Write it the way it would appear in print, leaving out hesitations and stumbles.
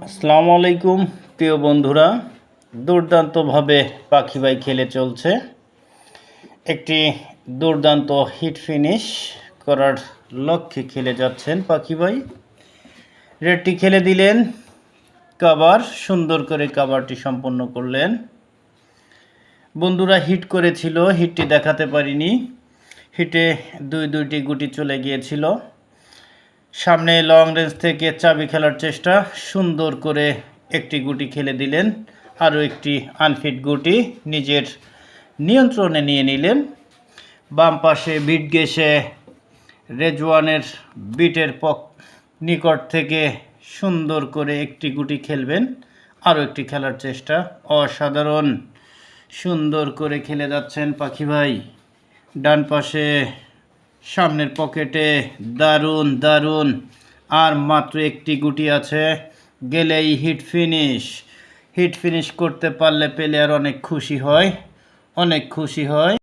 আসসালামু আলাইকুম প্রিয় বন্ধুরা, দুর্দান্তভাবে পাখি ভাই খেলে চলছে। একটি দুর্দান্ত হিট ফিনিশ করার লক্ষ্যে খেলে যাচ্ছেন পাখি ভাই। রেডটি খেলে দিলেন, কাভার সুন্দর করে কাভারটি সম্পন্ন করলেন। বন্ধুরা হিট করেছিল, হিটটি দেখাতে পারিনি, হিটে দুইটি গুটি চলে গিয়েছিল। সামনে লং রেঞ্জ থেকে চাবি খেলার চেষ্টা, সুন্দর করে একটি গুটি খেলে দিলেন, আরও একটি আনফিট গুটি নিজের নিয়ন্ত্রণে নিয়ে নিলেন। বাম পাশে বিট গেসে রেজওয়ানের বিটের নিকট থেকে সুন্দর করে একটি গুটি খেলবেন, আরও একটি খেলার চেষ্টা। অসাধারণ সুন্দর করে খেলে যাচ্ছেন পাখি ভাই। ডান পাশে সামনের পকেটে দারুণ দারুণ, আর মাত্র একটি গুটি আছে, গেলেই হিট ফিনিশ করতে পারলে প্লেয়ার অনেক খুশি হয়, অনেক খুশি হয়।